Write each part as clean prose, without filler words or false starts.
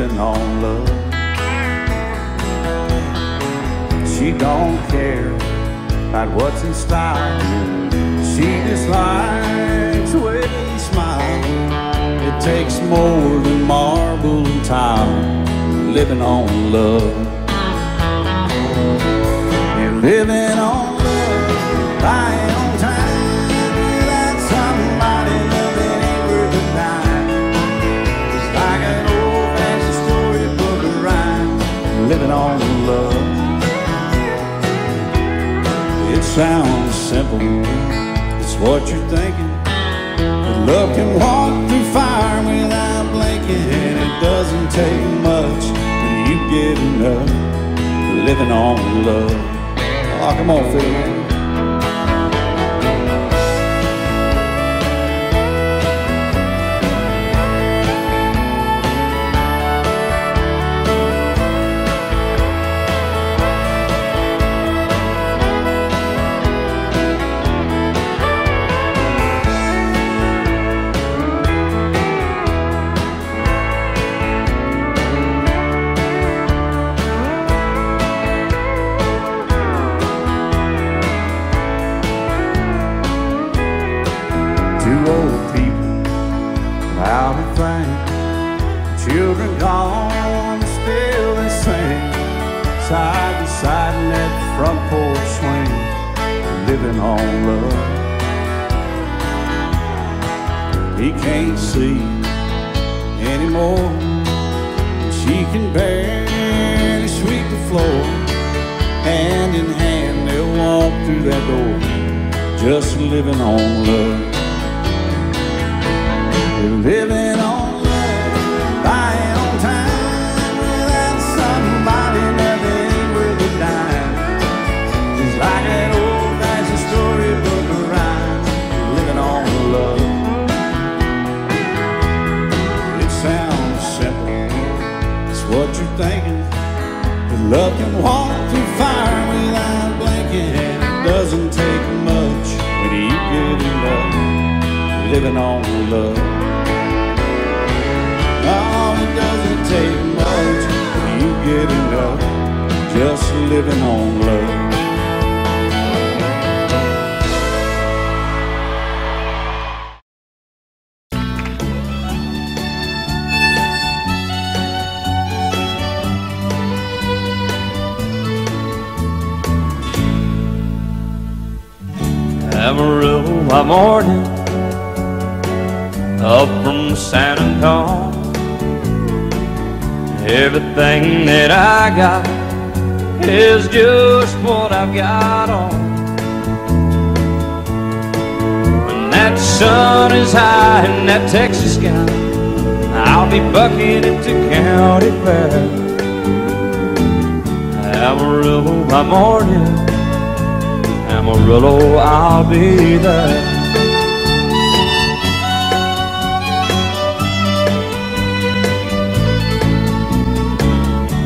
living on love. She don't care about what's in style. She just likes the way you smile. It takes more than marble and tile, living on love. You're living on love, buying on time. Without somebody loving ain't worth a dime. It's like an old-fashioned storybook of rhyme, living on love. It sounds simple, it's what you're thinking. But love can walk through fire without blinking. And it doesn't take much when you get enough, living on love. Oh, come on, fiddle man. Two old people without a thing, children gone, still they sing, side by side in that front porch swing, living on love. He can't see anymore, she can barely sweep the floor. Hand in hand they'll walk through that door, just living on love. Living on love, buying on time. Without somebody, nothing ain't worth a dime. It's like that old-fashioned storybook of rhyme, living on love. It sounds simple, it's what you're thinking. But love can walk through fire without blinking. And it doesn't take much when you get enough, living on love. Oh, it doesn't take much when you get enough, just living on love. Amarillo by morning, up from San Antonio. Everything that I got is just what I've got on. When that sun is high in that Texas sky, I'll be bucking into county fair. Amarillo by morning, Amarillo, I'll be there.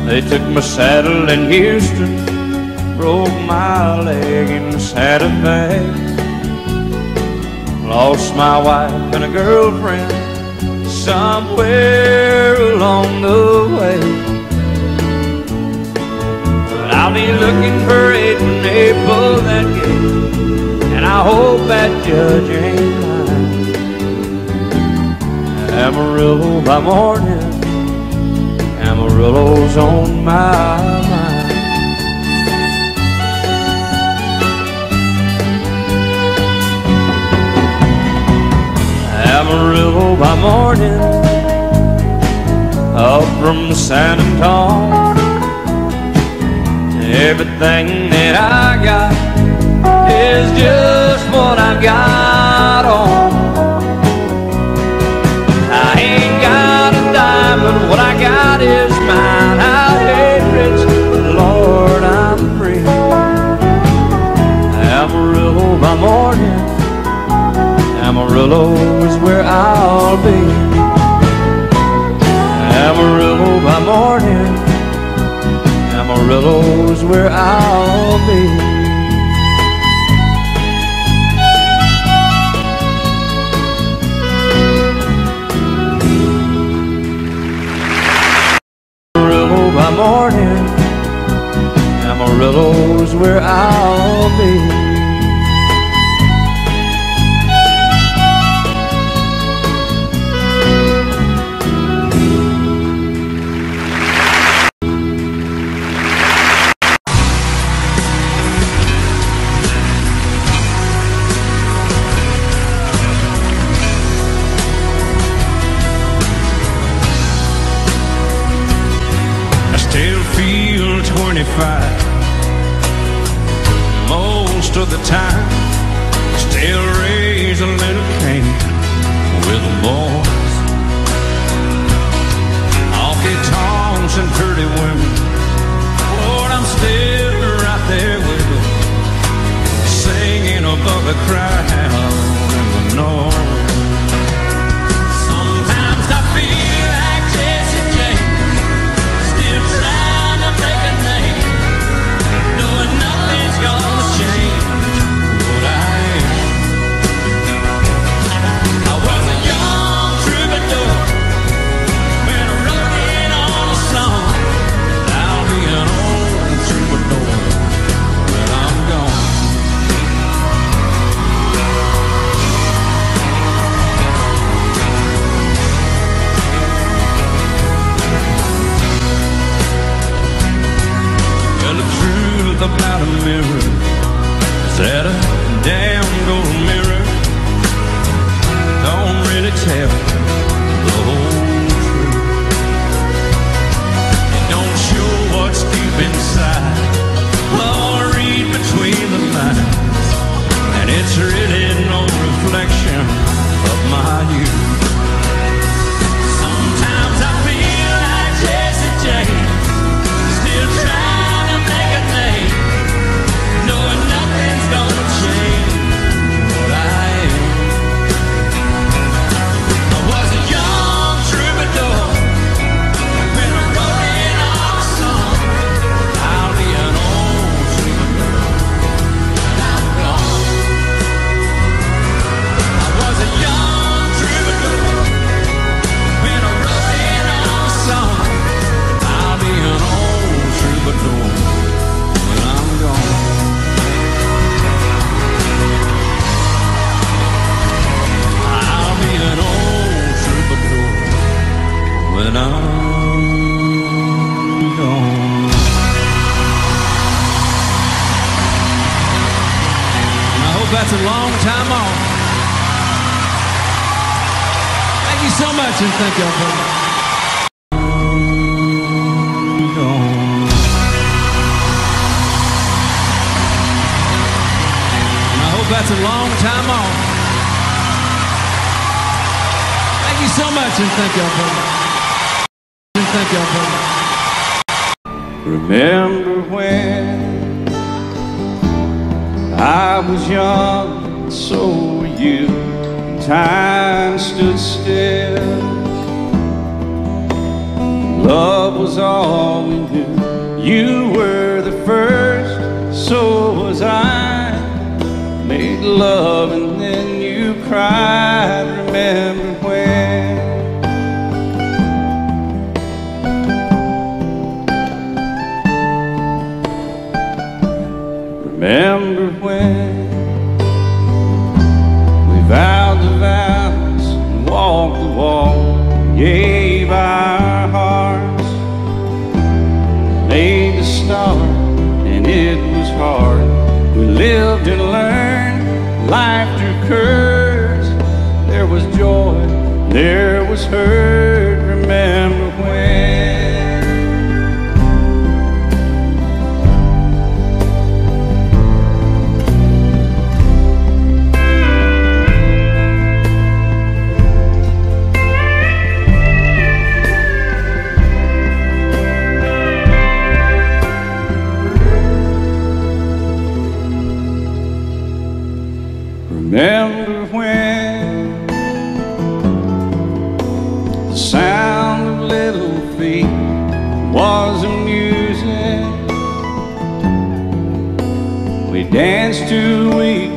They took my saddle in Houston, broke my leg in Santa Fe. Lost my wife and a girlfriend somewhere along the way. But I'll be looking for it when they pull that gate, and I hope that judge ain't lying. Amarillo by morning, Amarillo's on my mind. Amarillo by morning, up from San Antonio. Everything that I got is just what I've got on. I ain't got a dime, but what I got is mine. I ain't rich, but Lord, I'm free. Amarillo by morning, Amarillo is where I'll be. Amarillo by morning, Amarillo is where I'll be. by morning, Amarillo's where I'll be. Still feel 25 most of the time. Still raise a little Cain with the boys. Honky tonks and pretty women, Lord, I'm still right there with them, singing above the crowd in the north. Sometimes I feel like Jesse James, still trying to make a name, knowing nothing's gonna change what I am. I was a young troubadour when I wrote in on a song. I'll be an old troubadour when I'm gone. Well, the truth about a mirror is that a damn gold mirror don't really tell the whole truth. It don't show what's deep inside, Lord, read between the lines, and it's really no reflection of my youth. Sometimes I feel like Jesse James, still trying to make a name, knowing nothing's gonna change what I am. I was a young troubadour when I wrote in on a song. I'll be an old troubadour when I'm gone. I was a young troubadour when I wrote in on a song. I'll be an old troubadour when I'm gone. I'll be an old troubadour when I'm gone. And I hope that's a long time off. Thank you so much, and thank y'all for gone. And I hope that's a long time off. Thank you so much, and thank y'all for thank y'all for Remember when I was young, and so were you. Time stood still. Love was all we knew. You were the first, so was I. Made love and then you cried. Remember when? Remember when we vowed the vows and walked the walk, gave our hearts, made the start, and it was hard. We lived and learned, life threw curves. There was joy, there was hurt. Remember when? Remember when the sound of little feet was amusing? We danced to week,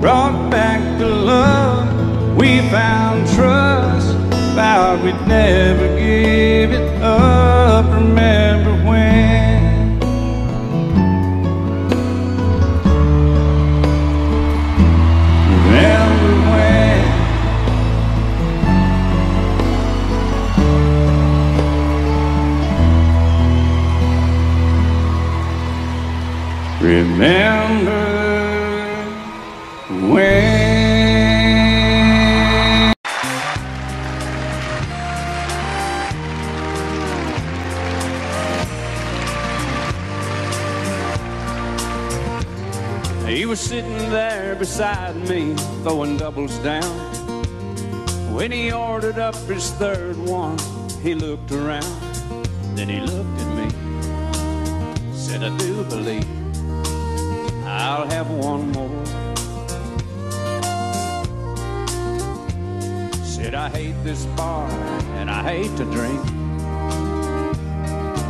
brought back the love. We found trust, vowed we'd never give it up. Remember Remember when he was sitting there beside me, throwing doubles down. When he ordered up his third one, he looked around. Then he looked at me, said, I do believe I'll have one more. Said, I hate this bar and I hate to drink,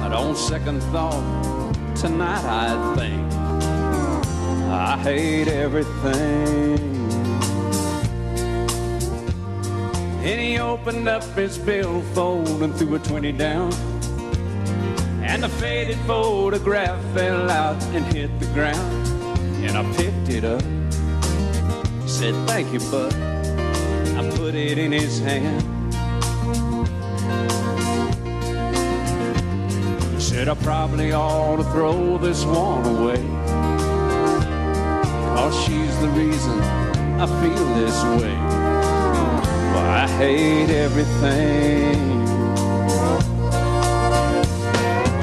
but on second thought, tonight I think I hate everything. And he opened up his billfold and threw a 20 down, and the faded photograph fell out and hit the ground. And I picked it up, said, thank you, bud. I put it in his hand. He said, I probably ought to throw this one away, 'cause she's the reason I feel this way. Well, I hate everything.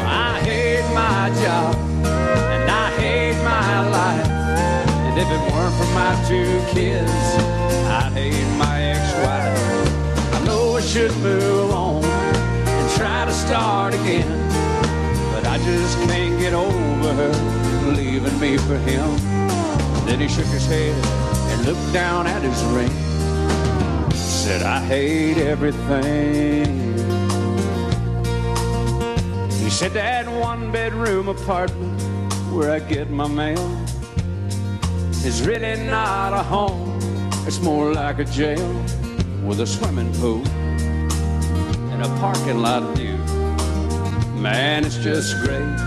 I hate my job, and I hate my life. And if it weren't for my 2 kids, I'd hate my ex-wife. I know I should move on and try to start again, but I just can't get over her leaving me for him. Then he shook his head and looked down at his ring, said, I hate everything. He said, that 1-bedroom apartment where I get my mail is really not a home. It's more like a jail with a swimming pool and a parking lot view. Man, it's just great.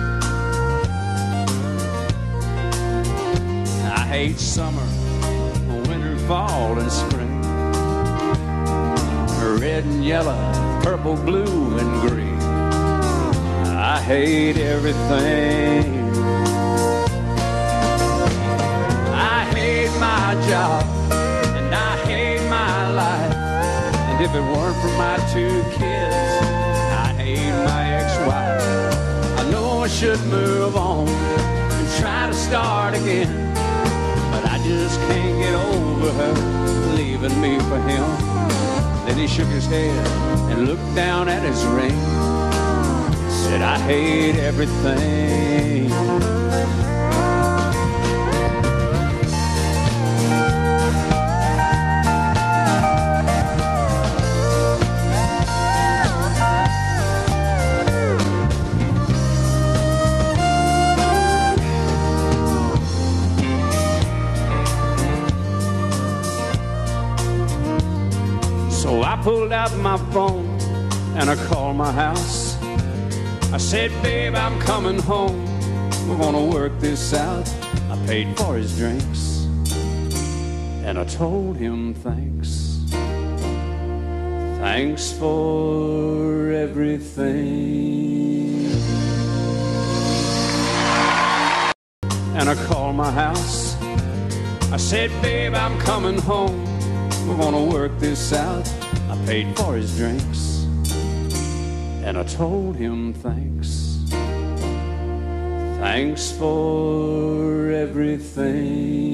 I hate summer, winter, fall, and spring, red and yellow, purple, blue, and green. I hate everything. I hate my job, and I hate my life. And if it weren't for my 2 kids, I hate my ex-wife. I know I should move on and try to start again, but I just can't get over her leaving me for him. Then he shook his head and looked down at his ring, said, I hate everything. So I pulled out my phone and I called my house. I said, babe, I'm coming home. We're gonna work this out. I paid for his drinks and I told him thanks. Thanks for everything. And I called my house. I said, babe, I'm coming home. We're gonna work this out. I paid for his drinks and I told him thanks. Thanks for everything.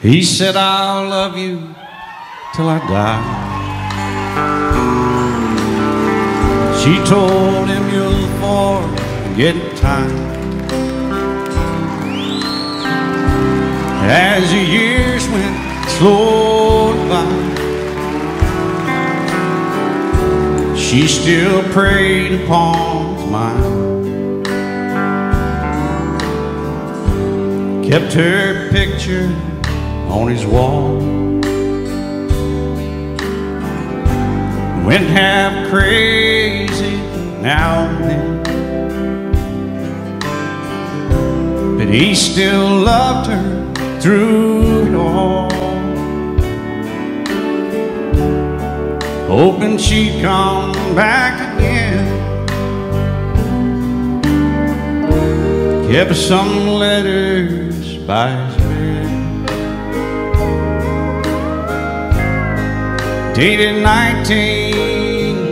He said, I'll love you till I die. She told him, you'll forget time. As the years went slowly by, she still preyed upon his mind. Kept her picture on his wall. Went half crazy now and then, but he still loved her through it all, hoping she'd come back again. Kept some letters by his bed, dated 1962.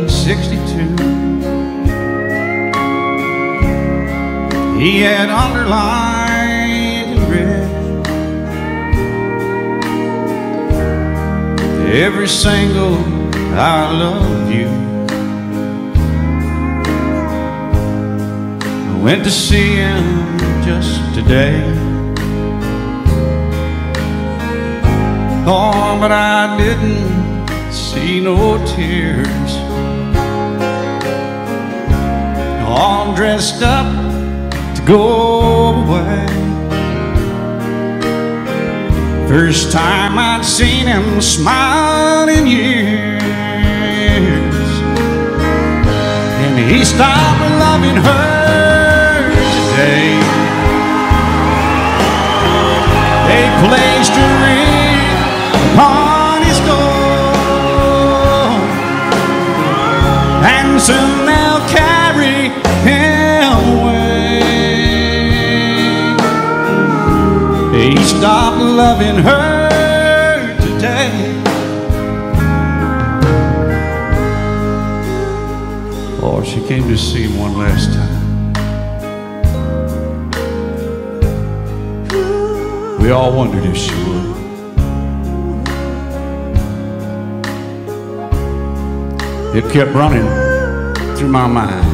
He had underlined in red every single I love you. I went to see him just today. Oh, but I didn't see no tears. All dressed up to go away. First time I'd seen him smile in years, and he stopped loving her today. They placed a ring upon his door, and soon they'll carry him away. He stopped loving her today. Oh, she came to see him one last time. We all wondered if she would. It kept running through my mind.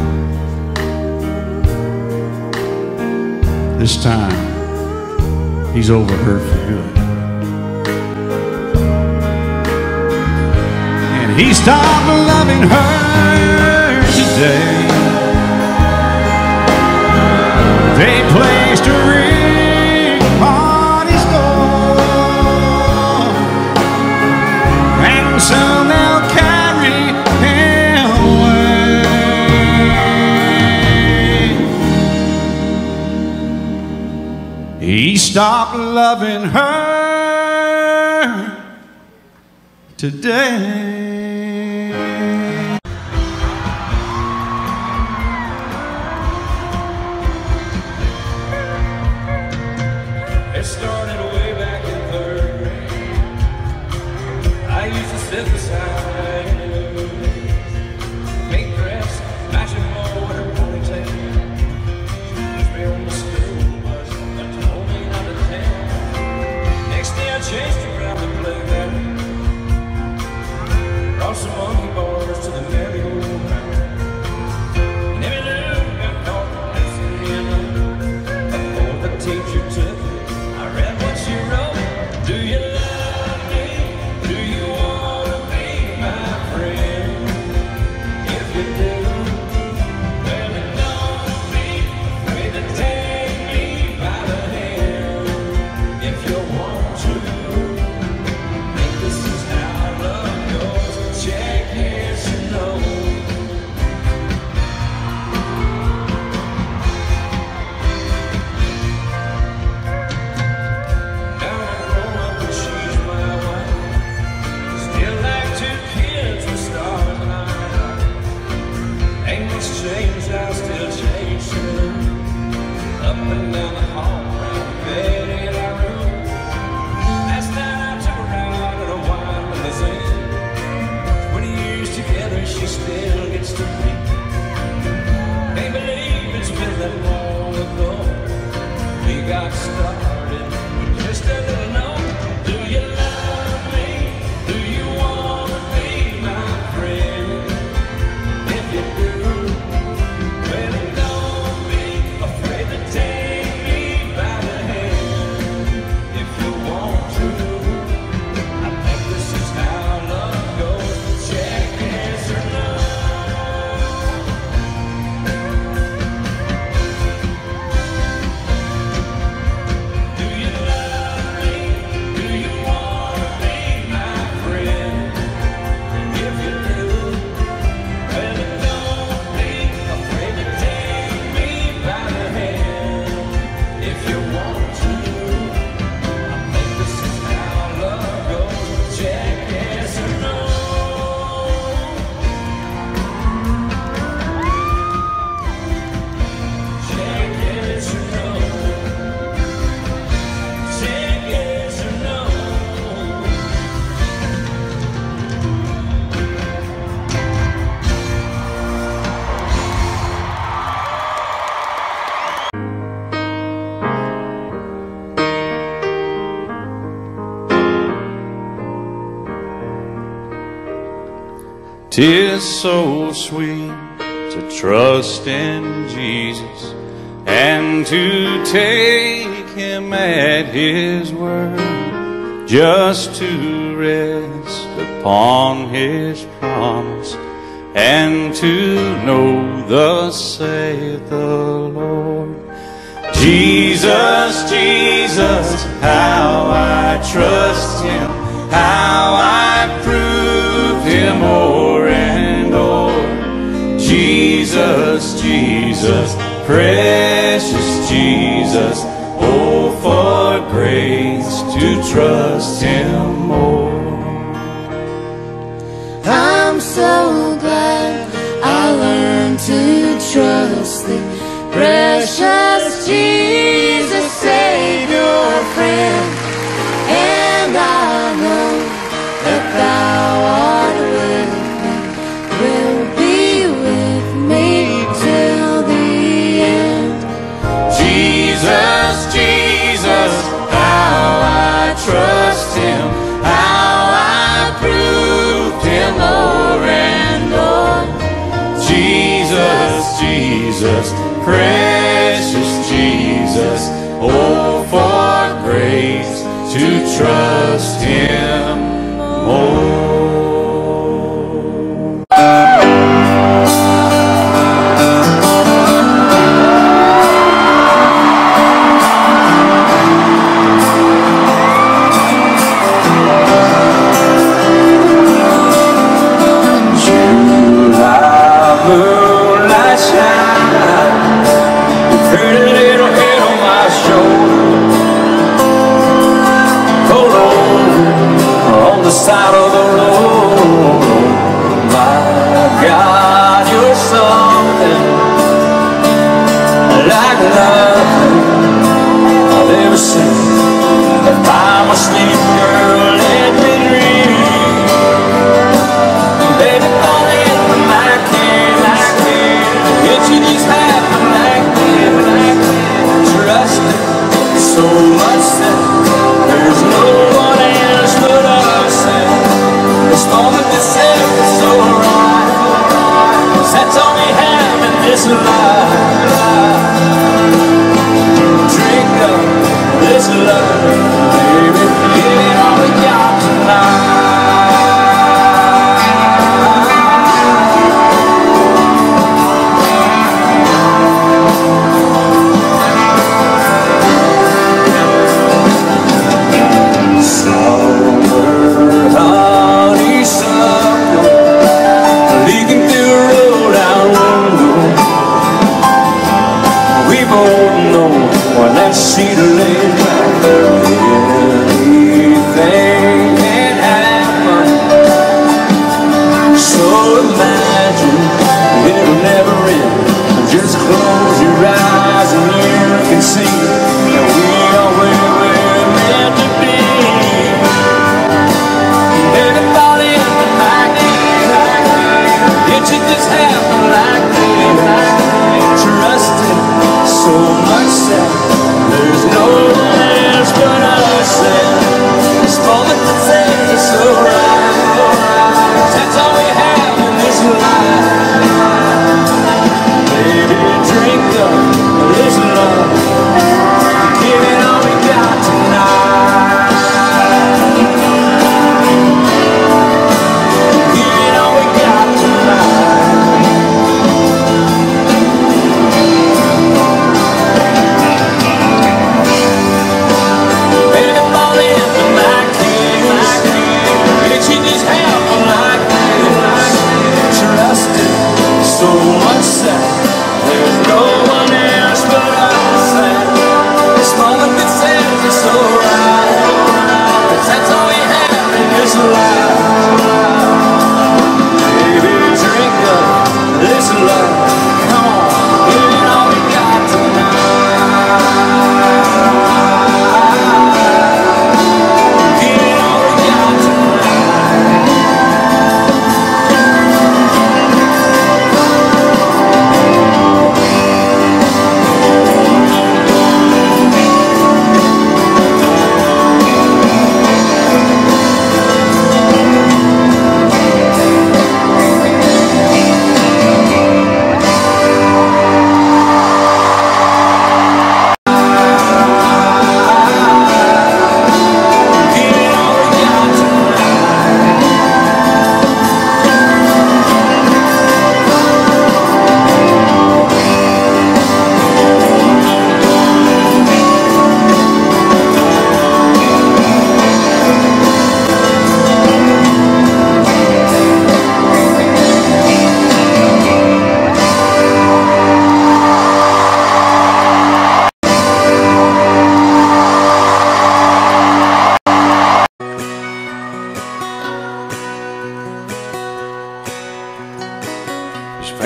This time, he's over her for good. And he stopped loving her today. They placed a ring on his door, and soon they'll carry him away. He stopped loving her today. It started way back in third grade. I used to sit beside in the days, pink dress, matching motor ponytail. She was on the school bus that told me not to tell. Next day I chased her around the playground. 'Tis so sweet to trust in Jesus and to take Him at His word, just to rest upon His promise and to know thus saith the Lord. Jesus, Jesus, how I trust Him, how I prove Him o'er and o'er. Jesus, Jesus, precious Jesus, oh, for grace to trust Him more. I'm so glad I learned to trust Thee, precious Jesus, Savior, friend. And I know that Thou art with me, will be with me till the end. Jesus, Jesus, how I trust Him, how I proved Him o'er and o'er. Jesus, Jesus, precious Jesus, oh, for grace to trust Him more. Hold on.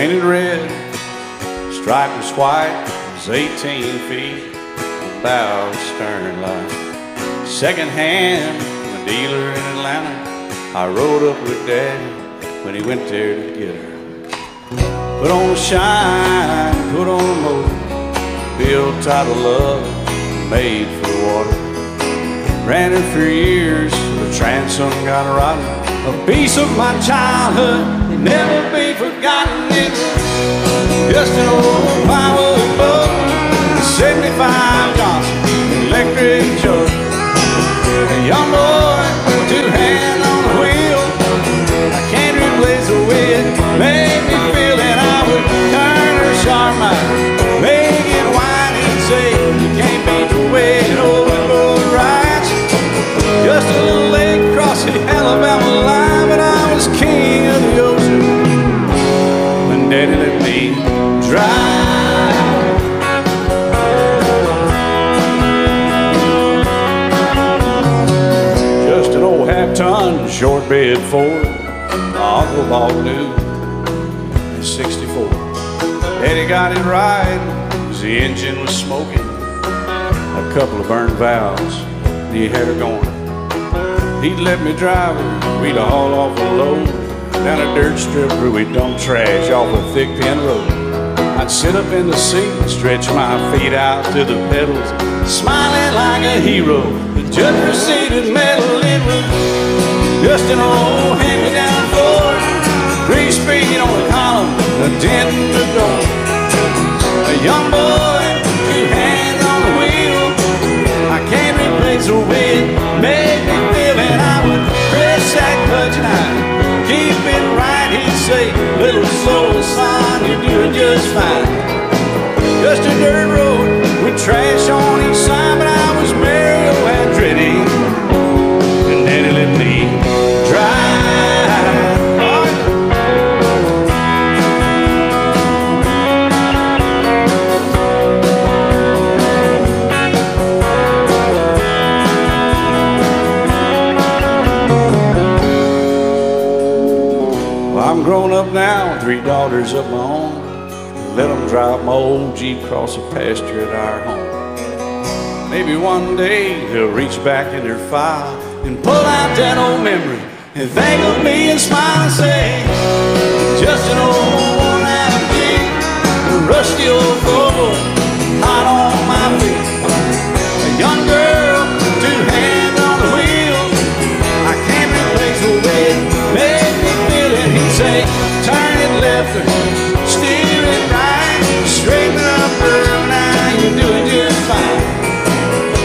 painted red, stripe was white, it was 18 feet, about stern line. Second hand from a dealer in Atlanta, I rode up with Daddy when he went there to get her. Put on a shine, put on a motor, built title love, made for water. Ran her for years, the transom got rotten. A piece of my childhood, never be forgotten. It's just an old plywood boat, 75 Johnson, electric jug. A young boy, two hands on the wheel. I can't replace the way it made me feel that I would turn her sharp mind, make it wide and say, you can't beat the way an old boat rides. Just a little lake across the Alabama line, but I was king of the ocean when Daddy let me drive. Just an old half-ton short bed Ford my uncle bought new in '64. Daddy got it right, 'cause the engine was smoking, a couple of burned valves, and he had her going. He'd let me drive her, we'd haul off a load down a dirt strip where we'd dump trash off a thick pin road. I'd sit up in the seat and stretch my feet out to the pedals, smiling like a hero. The judge proceeded metal, it was just an old hand-me-down Ford, 3-speed on the column, a dent in the door. A young boy, two hands on the wheel. I can't replace the way it made me feel, and I would press that clutch and I'd keep it right. He'd say, little slow, son, you're doing just fine. Just a dirt road with trash on each side, but I was Mario Andretti, and Daddy let me drive. I'm grown up now, 3 daughters of my own. Let them drive my old Jeep across the pasture at our home. Maybe one day they'll reach back in their file and pull out that old memory and think of me and smile and say, just an old worn-out Jeep, a rusty old Volvo, hot on my feet. A young girl, 2 hands on the wheel. I can't replace the way it made me feel, and he'd say, turn it left or steer it right, straighten up girl, now you're doing just fine.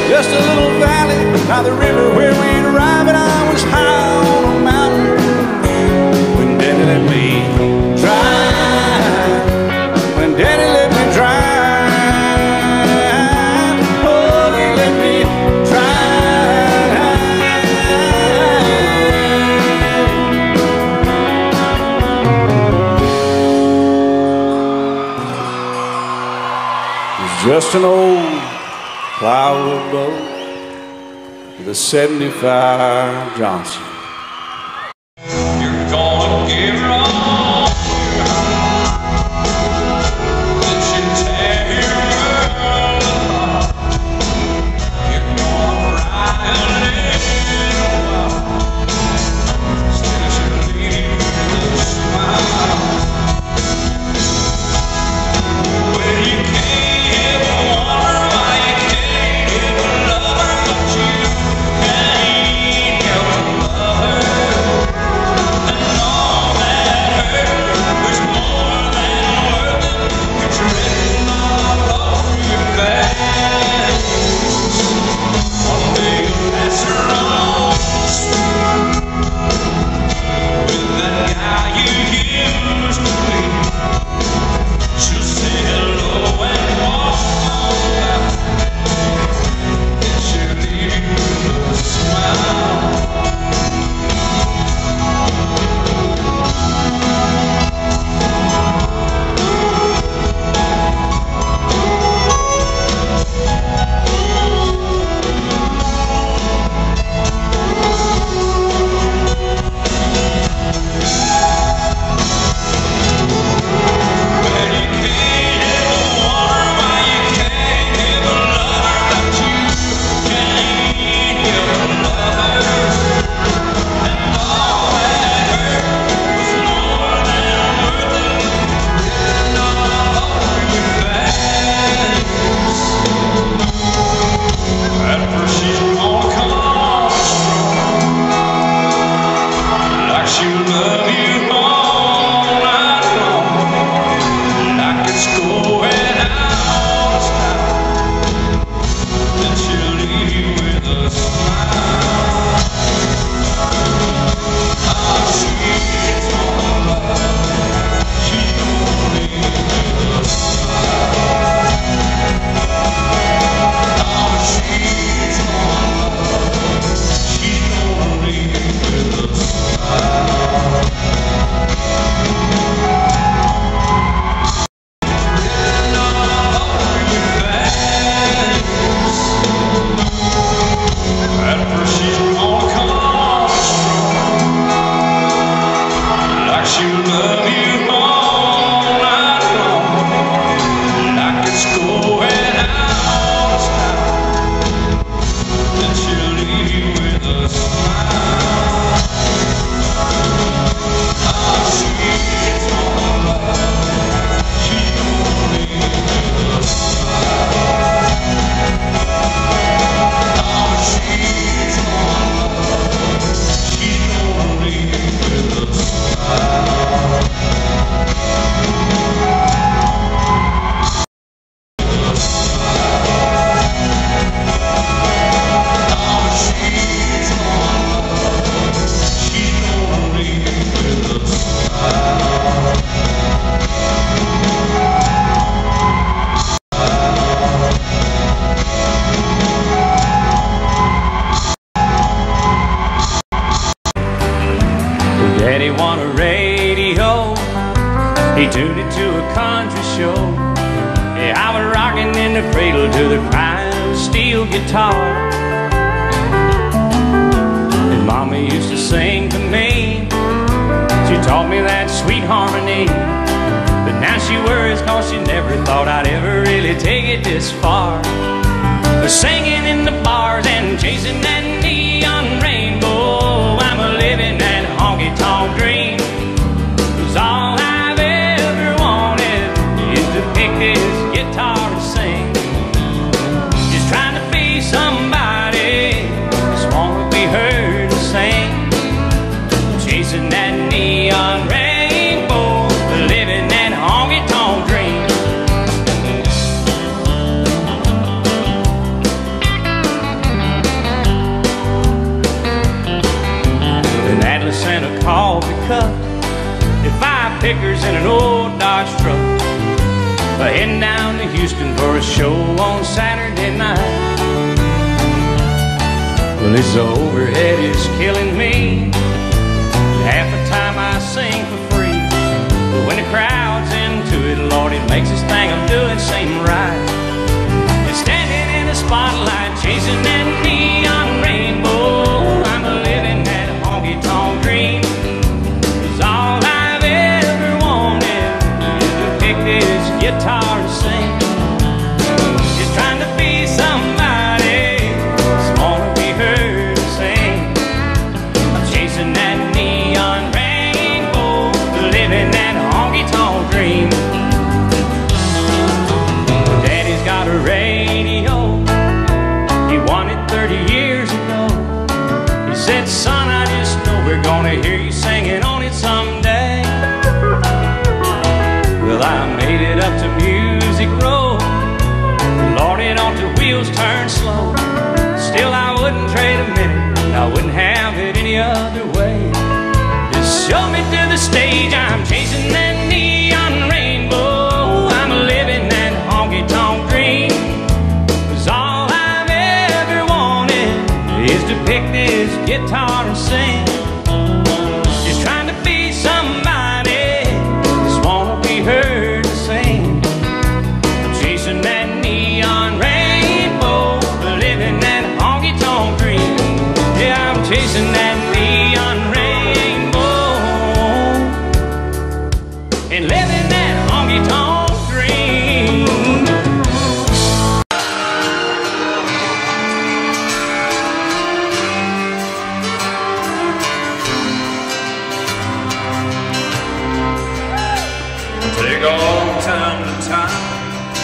Just a little valley by the river where we'd arrive, and I was high on a mountain when Daddy let me drive. When Daddy let me drive, oh, he let me drive. It's just an old plywood boat with a 75 Johnson. You're gonna give her all that you tear your world apart. You're gonna cry a little while, still you leave with a smile. When you can't ever wonder why you can't ever love her, but you can't help Daddy won a radio, he tuned it to a country show. Yeah, I was rocking in the cradle to the crying steel guitar. And Mama used to sing to me, she taught me that sweet harmony. But now she worries cause she never thought I'd ever really take it this far. But singing in the bars and chasing that neon rainbow, I'm a living that honky-tonk dream. 'Cause all I've ever wanted is to pick this guitar and sing. Just trying to be somebody, just wanna be heard to sing. Chasing that neon rainbow, living that honky-tonk dream. An Atlas and a coffee cup, and 5 pickers in an old Dodge truck, heading down to Houston for a show on Saturday night. Well, this overhead is killing me. Half the time I sing for free, but when the crowd's into it, Lord, it makes this thing I'm doing seem right. And standing in the spotlight, chasing that neon rainbow, I'm living that honky-tonk dream. 'Cause all I've ever wanted is to pick this guitar and sing. Just trying to be somebody, just wanna be heard to sing. I'm chasing that neon rainbow, living that honky-tonk dream. Daddy's got a radio, he won it 30 years ago. He said, son, I just know we're gonna hear you singing on it someday. Well, I made it up to Music Road, Lord, it ought the wheels turn slow. Still I wouldn't trade a minute, I wouldn't have it any other way. Just show me to the stage, I'm chasing that neon rainbow, I'm living that honky-tonk dream. 'Cause all I've ever wanted is to pick this guitar and sing. Just trying to be somebody, just wanna be heard to sing. Chasing that neon rainbow, living that honky-tonk dream. Yeah, I'm chasing that neon rainbow and living that honky-tonk dream. Take all time to time,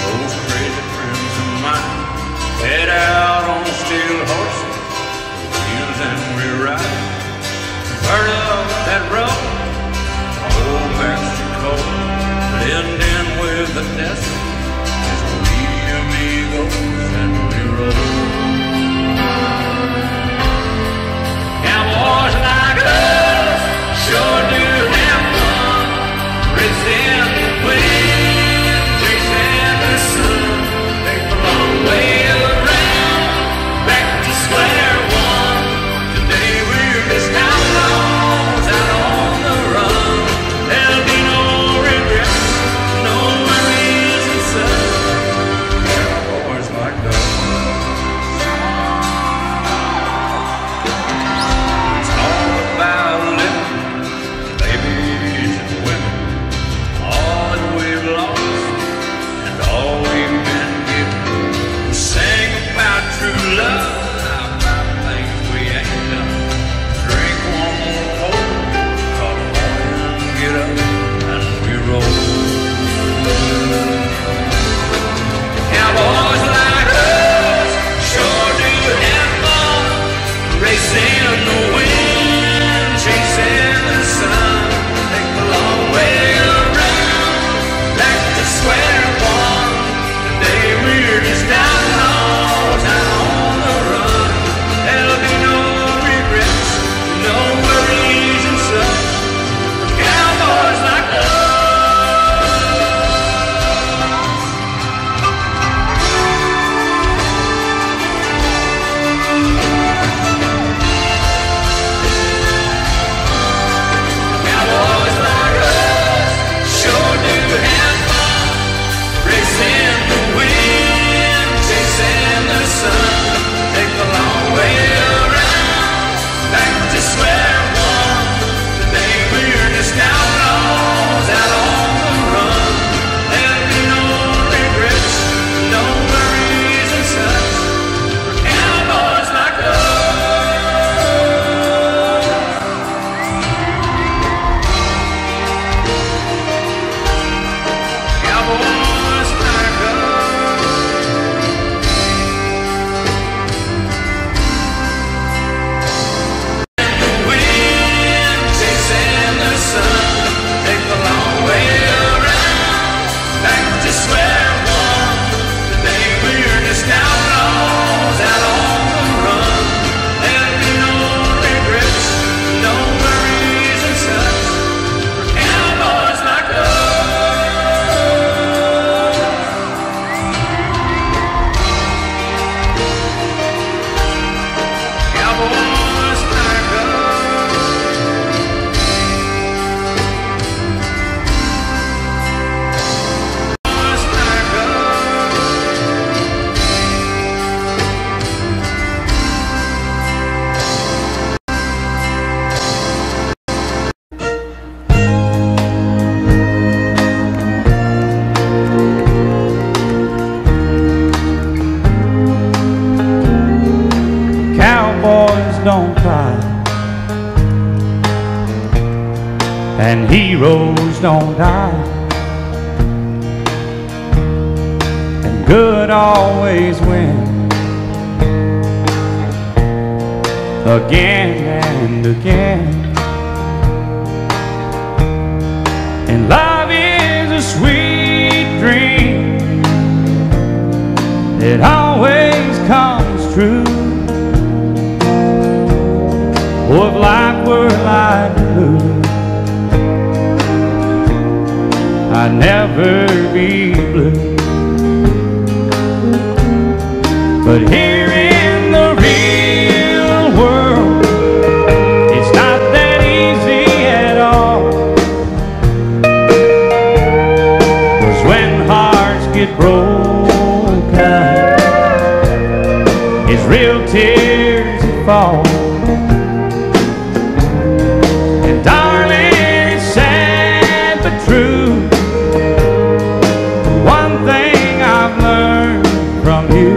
those crazy friends of mine head out on steel horses, wheels and we ride. Part of that road, old pasture cold, blend in with the desert as we amigos and we roll. Cowboys like us sure do have fun, racing the wind, chasing the sun. Take the long way around, back to square one. Today we're just outlaws out on the run. There'll be no regrets, no worries and and heroes don't die, and good always wins again and again. And love is a sweet dream that always comes true. Oh, if life were like blue, I'd never be blue. But here in the real world, it's not that easy at all. 'Cause when hearts get broken, it's real tears that fall. And darling, it's sad but true. One thing I've learned from you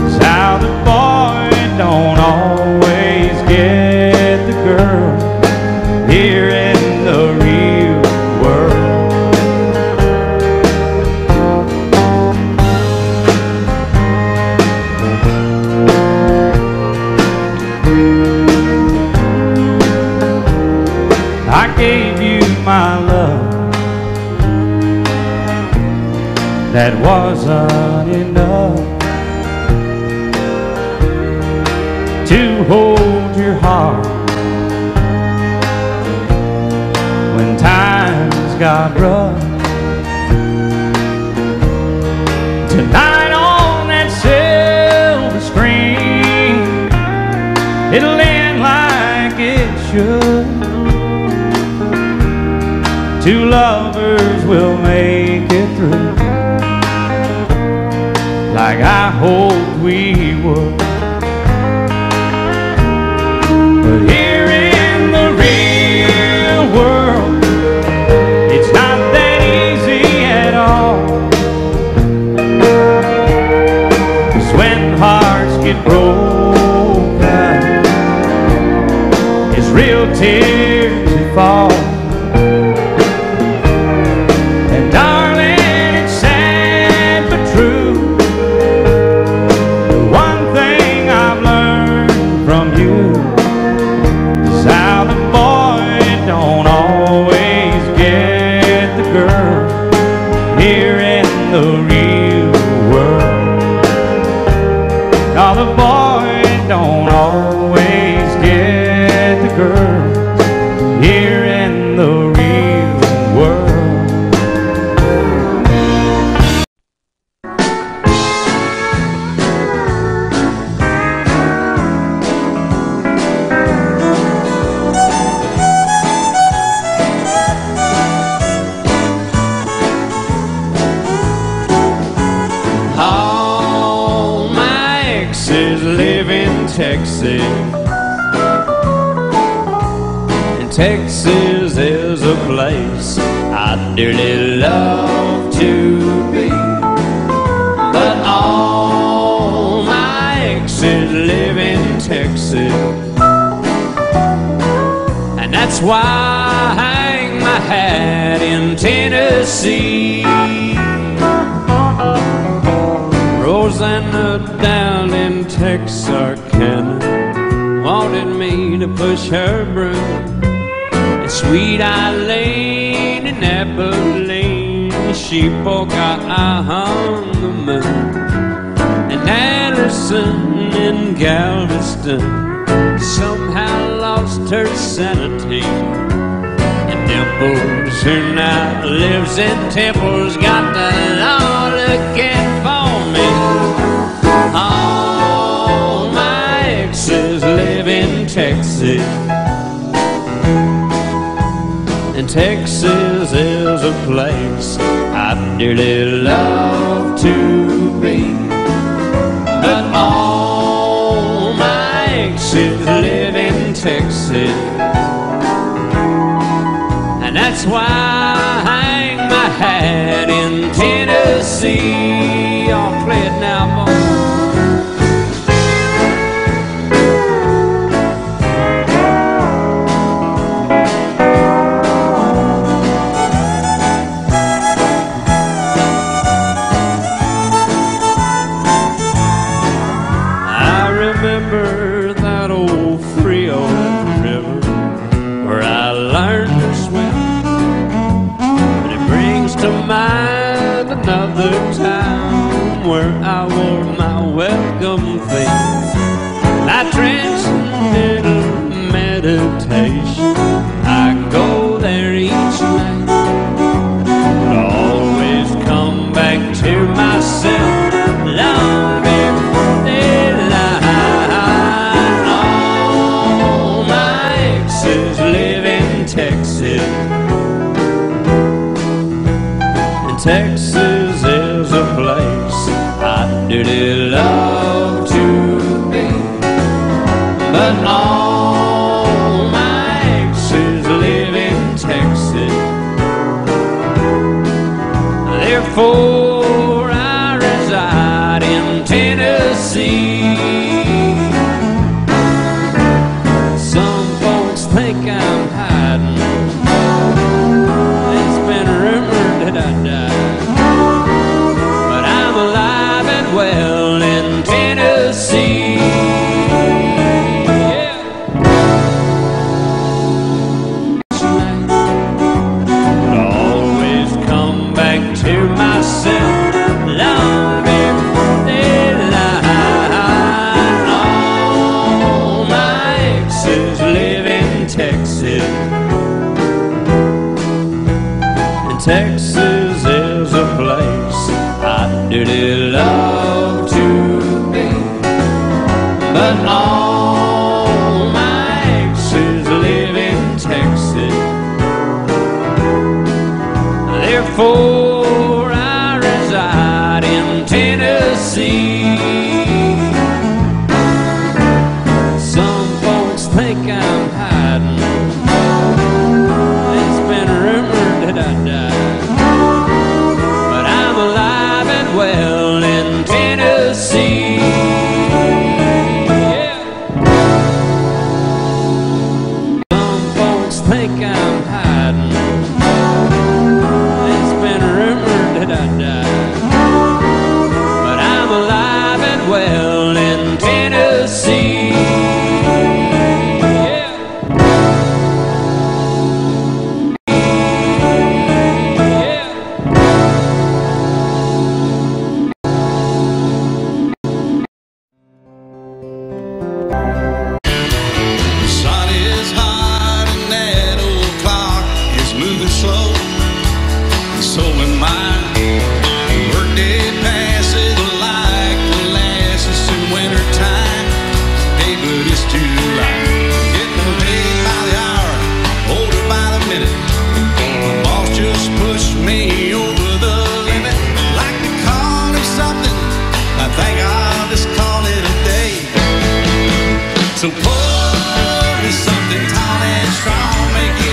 is how the boy don't always get the girl here in the real world. I gave you my love, that wasn't enough to hold your heart when times got rough. Tonight on that silver screen, it'll end like it should. Two lovers will make it through, like I hoped we would. But here in the real world, it's not that easy at all. 'Cause when hearts get broken, it's real tears that fall. And darling, it's sad but true. The one thing I've learned from you is how the boy don't always get the girl here in the real world. Now the boy don't always get the girl here in the real world. All my exes live in Texas, and Texas is a place I'd dearly love to be. But all my exes live in Texas, and that's why I hang my hat in Tennessee. Rosanna down in Texarkana wanted me to push her broom, and Sweet Eileen in Abilene, she forgot I hung the moon. And Anderson in Galveston somehow lost her sanity. And Dimples, who now lives in Temple's, got the law looking for me. All my exes live in Texas, and Texas is a place I'd dearly love to be. But all my exes live in Texas, and that's why I hang my hat in Tennessee. Y'all play it now, boys. temptation. I go there each night, but I always come back to myself long before daylight. All my exes live in Texas, and Texas is a place I dearly love to be. But all my exes live in Texas, therefore I reside in Tennessee. Some folks think I'm hiding, it's been rumored that I died, but I'm alive and well in Tennessee. To myself long before daylight. All my exes live in Texas, and Texas is a place I dearly love to be. But all my exes live in Texas, therefore I reside in Tennessee. Some folks think I'm hiding, it's been rumored that I died, but I'm alive and well in Tennessee. Yeah. Some folks think I'm hiding, that I died, but I'm alive and well in Tennessee. Yeah. Yeah. The sun is hot and that old clock is moving slow, and so am I. Workday passes like molasses in winter time. Hey, but it's July, getting paid by the hour, older by the minute. My boss just pushed me over the limit. I'd like to call it something, I think I'll just call it a day. So pour me something tall and strong, make it